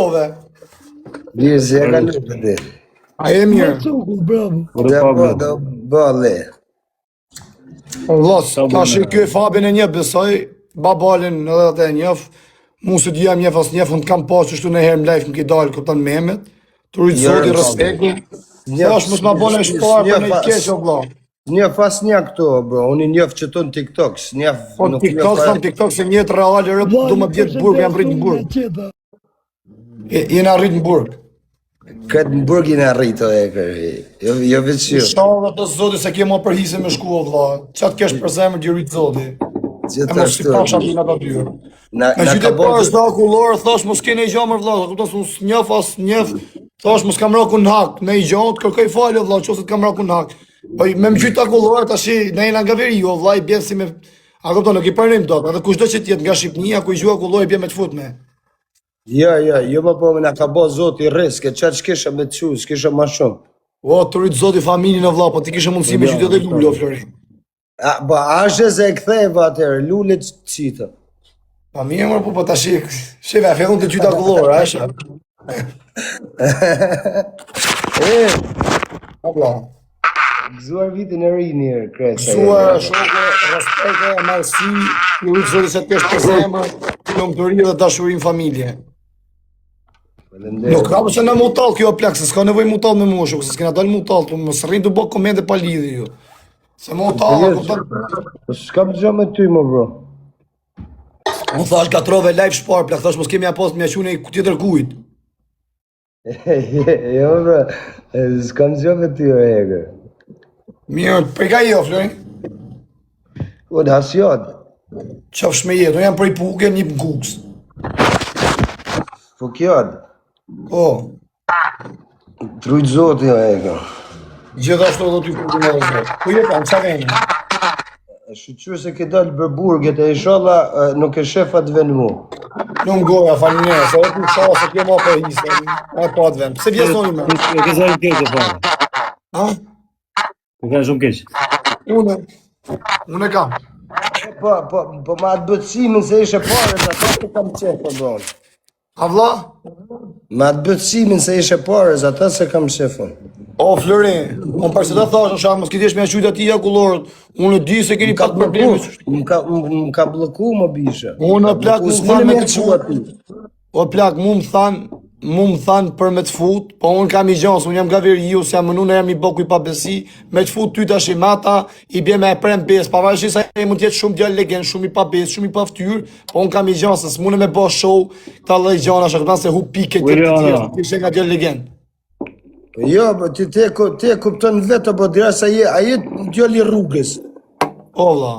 Ove. Mirë, e ka lupë dhe. A e mirë? Do bële. Vlos, ka shi kjo e Fabin e njef, besoj, babalin edhe atë e njef, mu së t'jem njef as njef, unë t'kam pas që shtu në herë më lejf më ki dalë, këpëtan Mehmet, të rujtë zoti respektu, se është mësë ma bole shparë për në i keqë, o vla. Njef as një këto, bro, unë njef që të në TikTok, njef... Po TikTok se njëtë reali rëpë, du më bjetë në burg, jam rritë në burg. Jena rritë në burg. Këtë në burg jena rritë, o e kërë, jo veqio. Shalë të zoti se kje ma përhise me shku, o vla, qatë kesh për zemër gjë rritë zoti. E mos si pasha t'ina të dyrë. Me qyte parë s'da kullorë, thash mos kene i gjamër vla, këpëton s'u s'njef as njef, thash mos kam raku në hak, me i gjamë të kërkoj falë vla, qëse t'kam raku në hak. Po me më qyte kullorë tash ne jena nga veri jo vla, i bjen si me... A këpëton, nuk i përnim do, edhe kushdo që tjetë nga Shqipnia, ku i gjua kullorë i bjen me të fut me. Jo më po me nga ka bo zoti riske, qatë s'kisha me të që, s'kisha ma shumë. O, të rritë zoti familin e vla, po ti kishe mundësi me qyte dhe lullu, o Florin. Ba, ashe se e ktheva atërë, lullet qita. Pa mirë mërë, po ta shik, shive, fillon të qyta kullorë, ashe. Abla. Gëzuar vitin e ri njërë, kretë. Gëzuar, shokë, respekte, marësi, një rritë zoti se t'kesh për zemër, lumëtëri dhe dashurin familje. Nuk ka përse në mutal kjo plak, se s'ka nevoj mutal me mu shokë, se s'kena dalë mutal, të më sërrin të bëk komente pa lidhë ju. Se mutal, s'kam gjë me ty, më bro. Unë thash gatrove live shpar, plak, thash mos kemi apost me qune i tjetër kujt. Jo, bro, s'kam gjë me ty, o hegë. Mirë, prej ka jo, Florin? O, në hasjot. Qaf shme jetë, unë jam prej puke, një për kuks. Fukjot. Po. Trujtë zoti, o hegë. Gjithashtu dhe ty puke në dhe zot. Po jetë, në qa veni? Shqyqyr se ke dalë për burget e ishala nuk e shefa të venë mu. Nuk goja, falinere, se e ku shala se kje ma për hisë, e pa të venë. Pse vjesnojnë me? E ke zërë keqë, fare. Ha? E ke shumë keqë. Unë e kam. Po ma atë bëtsimin se ishe pare, dhe ta të kam qefë, bro. A vla? Ma atë bëtsimin se ishe pare, dhe ta se kam qefën. O, Florin, unë përse të thash në shakë, mos këti me qyta tia kullorët, unë e di se keni pak probleme. Më ka bloku më bishe. Unë plak më thanë me të fut. O plak, mu më thanë për me të fut, po unë kam i gjansë, unë jam nga veri ju, se jam mënu në jam i boku i pabesi, me të fut ty të shimata, i bje me e prem bes, pavarësisht sa e mund tjetë shumë djallë legend, shumë i pabes, shumë i paftyr, po unë kam i gjansë, se mune me bo show, ta dhe i gjana, shakëtan se hu pike të tjerë, të ishe nga djallë legend. Jo, po ti te kupton vetë, po dira sa je djali rrugës. O, vla.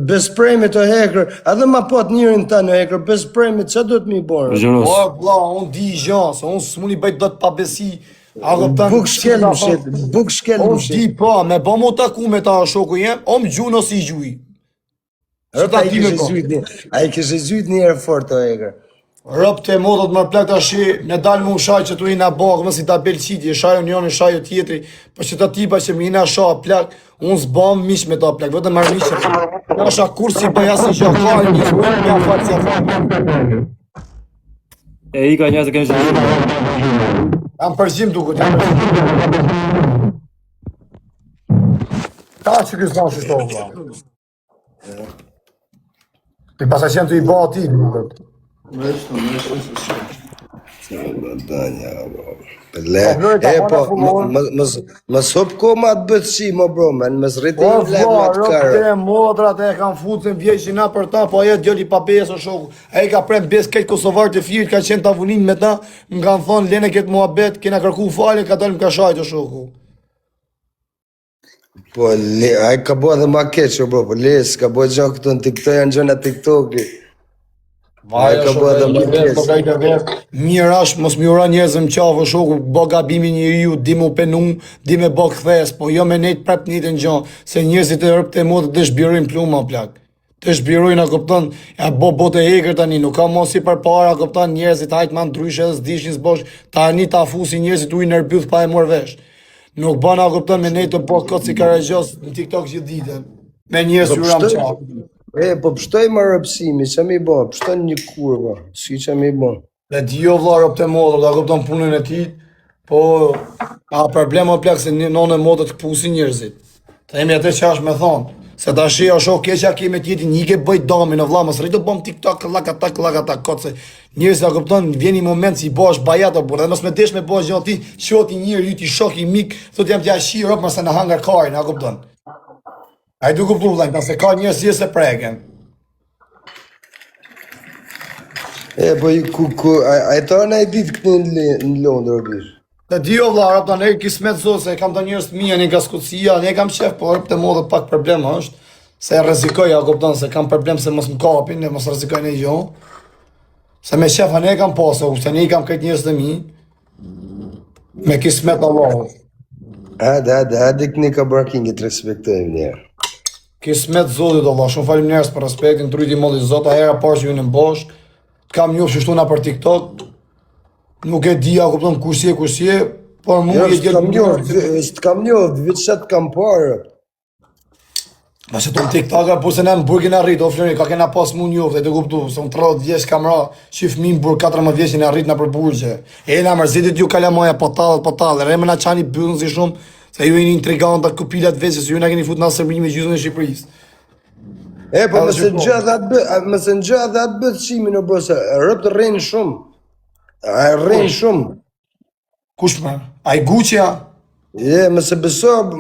Bespremit o hekër, edhe ma pot njërin ta në hekër, bespremit, që do të mi borë? O, vla, unë di i gjanë, se unë s'muni bëjt do të pabesi. Buk shkel më shetë, buk shkel më shetë. Unë di pa, me ba mu taku me ta shoku jem, o më gjunë o si gjuj. A i kështë zhyt një herë fort o hekër. Rëp të modot mërë plak të ashi, në dalë mu shaj që tu i nga bakë, mësi ta belë qiti, shaju njën, shaju tjetri, për që të tipa që më i nga shaj plak, unë s'bam mish me ta plak, vëtë marrë mish që në asha kur si bëja si shakari, një shkojnë nga falë që falë. E i ka njësë të kënë shumë. Jam përzim duket, jam përzim. Ta që kësë nga shishtohë, vla. Për pasa qenë të i ba ati, duket. Më sop ko ma të bëtësi, më bro, më zriti i vlerë ma të karë. Rëp të modrat e kam futën vjeqin na për ta, po ajet djoli pa besë o shoku. E i ka prem besë këtë Kosovar të firë, ka qenë të avunin me ta, më kanë thonë, lene këtë muhabet, kena kërku fale, ka dalë më ka shajt o shoku. Po, a i ka bo edhe ma keqë, bro, po les, ka bo gjë këtu në TikTok, janë gjëna TikTok-i. Vaja shoku, mirë ashtë, mos mi ura njerëzëm qafë, shoku, bo gabimi njëri ju, di mu penu, di me bo këthes, po jo me nejtë prep njëtë në gjanë, se njerëzit e rëpë të modë të shbirojnë pluma, plak. Të shbirojnë, a këpëton, ja bote eker tani, nuk ka mos i për para, a këpëton, njerëzit hajtë ma ndryshe dhe s'dishin s'bosh, tani ta fusi njerëzit u i nërbjuth pa e mor vesh. Nuk bana, a këpëton, me nejtë të po këtë si Karajgjos në TikTok gjithë ditën, me njerëz ju ram qafë. Po pështoj më rëpsimi, që mi bo, pështoj një kurva, si që mi bo. Dhe di jo vlla rob të modër, da kupton punën e tij, po ka problema plak se nonë modët të pusin njerëzit. Themi atë që është me thonë, se tash jo shoh keqja kemi të jetin një ke bëj domin o vlla, mos rrit të bëm TikTok llaka kotse. Njerëzit e kupton, vjen një moment si bosh bajat apo burrë, mos më desh me bosh gjë ti, shoti njëri ti shoh i mik, thotë jam t'ja shi rob mos na hangar karin, a kupton. Ai du kuptu vllai, se ka njerëz që se preken. Po ai tonë ai ditë këtu në Londër bish. Të di o vlla, rap tani kismet zot se kam të njerëz të mia në Gaskocia, ne kam shef, po rap të modë pak problem është se rrezikoj, a kupton se kam problem se mos më kapin, ne mos rrezikoj ne gjë. Se me shefa ne kam pasur, se ne kam këtë njerëz të mi. Me kismet Allahu. Hadi këni ka brakingi të respektojmë njerë. Kismet zotit Allah, shumë faleminderit për respektin, tryti molli zot, a hera parë që ju në mbosh. Kam njoftë shtu na për TikTok. Nuk e di, a kupton kush je, por mu e di. S'kam njoftë, vetë sa të kam parë. Ma se ton TikToker, po se ne në burg kena rrit, o Flori, ka kena pas mu njoftë, e të kuptu, se unë 30 vjeç kam ra, që fëmi në burg 14 vjeç në rrit në për burgje. E na mërzitit ju kalamoja patallet, reme na qani bëllën si shumë, se ju e një intriganta kupilat veç, se ju na keni fut në asërbërim e gjysmën e Shqipërisë. Po mëse në gjë dhe atë bëtë qimin o bërë, se rëpë të rrinë shumë. Rrinë shumë. Kush më? A i Guqja? Mëse beso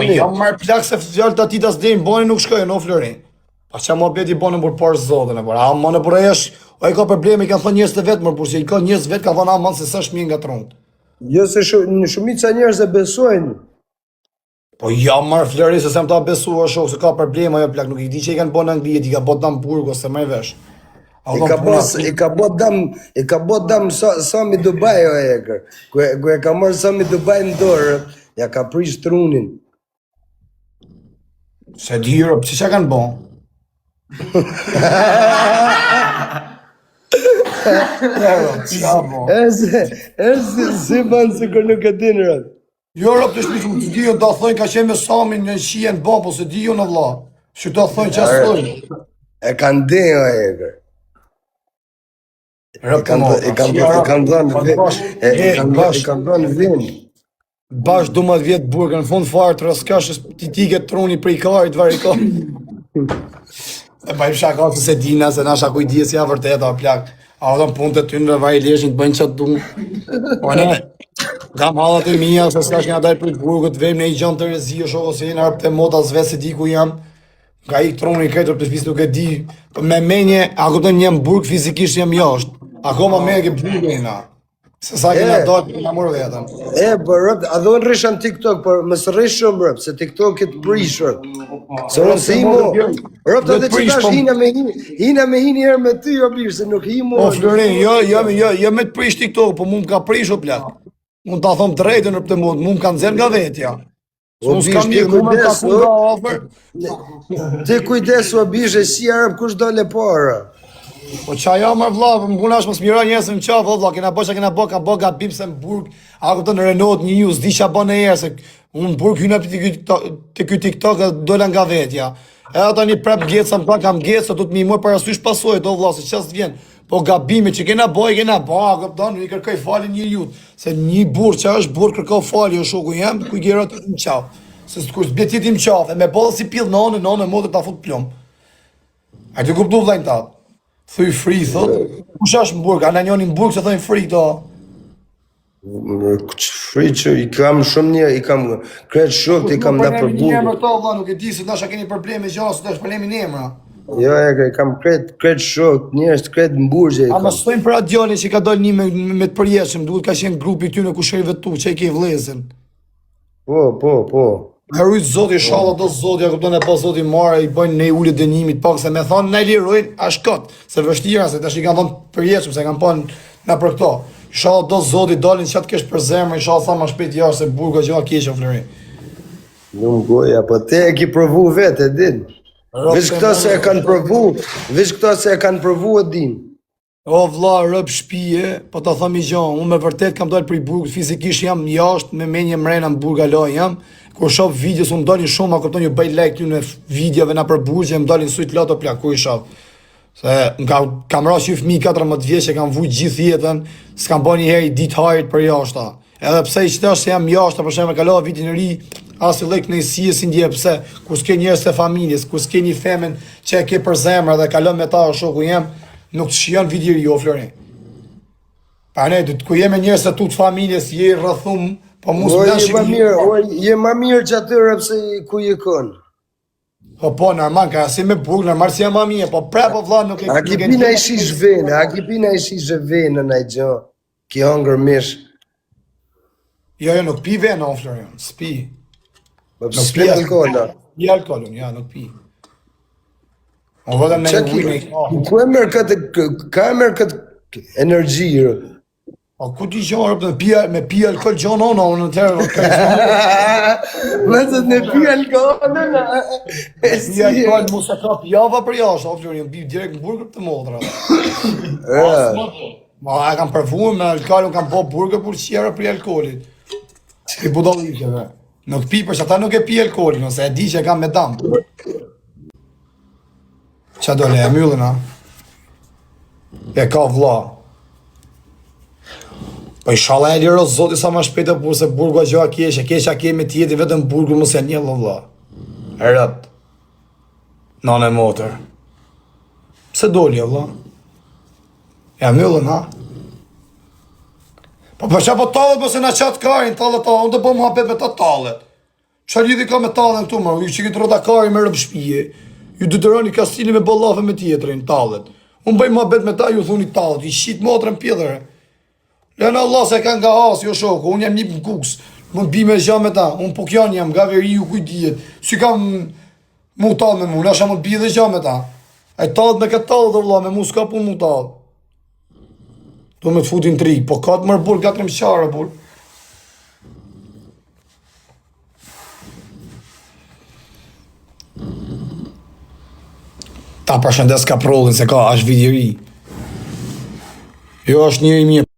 një. Jam marrë plak se fjallë të ati të s'dejnë, boni nuk shkojnë, no Flori. Pa që ma beti boni për parë zotën e bërë. A ma në bërë esh, o i ka probleme, i kanë thonë njës të vetë, mërë, por që i ka njës vetë, ka thonë amanë se së shmi nga tronët. Jo se në shumica njerëz e besojnë. Po jam marrë Flori se sem ta besu o shok, se ka probleme, jo plak, nuk i di që i kanë bo në Anglijet, i ka bo të Hamburg, ose me vesh. I ka bot dam Sami Dubai o ekër. Ku e ka marrë Sami Dubai në dorë, ja ka prish trunin. Se di Europe, që kanë bo? Si banë se kër nuk e dinë rëtë. Europe të shpikëm të dijo, da thojnë ka qenë me Samin në shien bo, po se dijo në vla. Që da thojnë që asë thojnë. E kanë dhe o ekër. E kanë dhënë vend. Bash 12 vjetë burgë, në fund farë të raskashës ti tiket truni për i karit, vari ka. E bajmë shaka se dina, se na shakuj dje si a vërteta, plak. A odhëm punë të tynë dhe vaj leshin të bëjnë qatë du. O ne, kam hallat e mija, se s'ka shkina daj për i burgët, vejmë ne i gjanë të rezi, o shoko se jenë arpë të mota zve se di ku jam. Ka i truni këtër për shpis nuk e di. Me menje, a këtën njëm burg, fizikisht jam jashtë. Akoma me e ke burgë e na. Se sa kena dojtë për nga mërë vetëm. Për rëpë, a do në rrisha në TikTok, për më së rrishë shumë rëpë, se TikTok e të prish rëpë. Se rëpë se himo, rëpë të dhe që tash hina me hini herë me ty, o bishë, se nuk himo. O Florin, jo me të prish TikTok, po mu më ka prish o plak. Mu ta thom të rejtën rëpë të mund, mu më kanë zem nga vetja. O bishë, ti kujdesu, o bishë, si a rëpë kush dole parë. Po qa ja marrë vla, më punash më smira njësë në qafë, vla, kena bo që kena bo, ka bo gabim se në burg, a këto në Renault një ju, s'di qa bo në erë, se unë në burg hyna të ky TikTok e dole nga vetja. E ata një prep gjetësa më kam gjetësa, du të mi mërë parasysh pasojt, o vla, se qas të vjen. Po gabime që kena bo, a këto në i kërkoj fali një jutë, se një burg që është burg kërkoj fali o shoku jem, ku i gjerët në qafë. Se kur s'bjet jetim qafë, me bodhë si pillë në modë ta fut plum. A të kuptu vllajnë tatë. Thuj free, thot, kush është në burg, a në njoni në burg që thojnë free këto? Free që i kam shumë një, i kam kretë shokët, i kam da për burg. Një emër to, vla, nuk e di se nasha keni probleme gjana, sot është problemi në emra. Jo, i kam kretë shokët, njërës kretë në burgje i kam. A më stojnë për Adioni që ka dollë një me të përjeshëm, duhet ka qenë grupi ty në kushërive tu, që i ke vlezën. Po. Me rujtë zoti, shala do zoti, a këpton e pa zoti marë, i bëjnë ne ullit dënimit, pak se me thonë ne lirojnë, ashtë këtë, se vështira, se tash i kanë thonë përjeshëm, se kanë panë në për këto. Shala do zoti, dalin që atë kesh për zemër, i shala sa ma shpejt jashtë, se burga gjëra keqë, Flori. Nuk goja, po te e ki provu vetë, e din. Vish këto se e kanë provu, e din. O vlla, rëp shpije, po ta thëmi gjonë, unë me vërtet kam dalë për i burg, fizikisht jam jashtë, me menje mrena në burg alo jam, kur shoh videos, unë dalin shumë, a këpton ju bëj like ju në videove na për burgje, më dalin sujt lato plak, ku i shoh. Se kam rash që fëmi 14 vjeç që kam vujt gjithë jetën, s'kam bën një herë ditë hajrit për jashta. Edhe pse i qëtash se jam jashta, për shembull kalova vitin e ri, as i lek nëjësie si ndje pse, kur s'ke njerëz të familjes, kur s'ke një femën që e ke për zemër dhe kalon me ta o shoku jem, nuk të shijon viti i ri o Flori. Pa ne, ku jemi njerëz të tut familjes, je rrethum, po mos më dash. Je më mirë që atyre pse ku je kon. Po, normal, ka si me burg, normal si jam mamie, po prapë vëlla nuk e A ki pina i shish venë, a ki pina i shish venën ai gjë. Ki hongër mish. Jo, nuk pi venë, o Florian, s'pi. Po s'pi alkool. Pi alkoolun, ja, nuk pi. O vëllëm në ujnë e ka. Ku e merr këtë energji? O ku ti gjonë, me pi alkool gjonë ono, në tërë, Mësët në pi alkool, pi alkool, mu se ka pjava për jashtë, o Florian, bi direkt në burgër të modra. Ma e kam përvuar me alkool, unë kam po burgër për qjera për alkoolit. I budallikeve. Nuk pi, për që ata nuk e pi alkoolin, ose e di që e kam me damë. Qa dole, e myllin, ha? E ka vla. Po i shala e liro zoti sa ma shpejtë për se burgu a gjoa keqa kemi tjeti vetëm burgu mëse një vla. E rët. Nane motër. Pse doli, vla? E myllin, ha? Po për që po talët mëse na qatë karin, talët, unë të po më hapet me ta talët. Qa lidhi ka me talën këtu, më, ju që këtë rota kari me rëpë shpije, ju dëtëroni kastili me bollafe me tjetërin, talët. Unë bëj më hapet me ta, ju thuni talët, i shqit motrën pjedhere. Lënë Allah se kanë nga hasë, jo shoko, unë jam një për kuks, më bi me zha me ta, unë po kjanë jam, nga veri ju kujdijet, si kam mu talë me mu, nasha më bi dhe zha me ta. E talët me këtë talët dhe vla, me mu s'ka pun mu talët. Do me të futin tri, po ka të mërë burë, 4 qarë, burë. Ta përshëndes ka prollin se ka, është vidjeri. Jo është njëri mirë.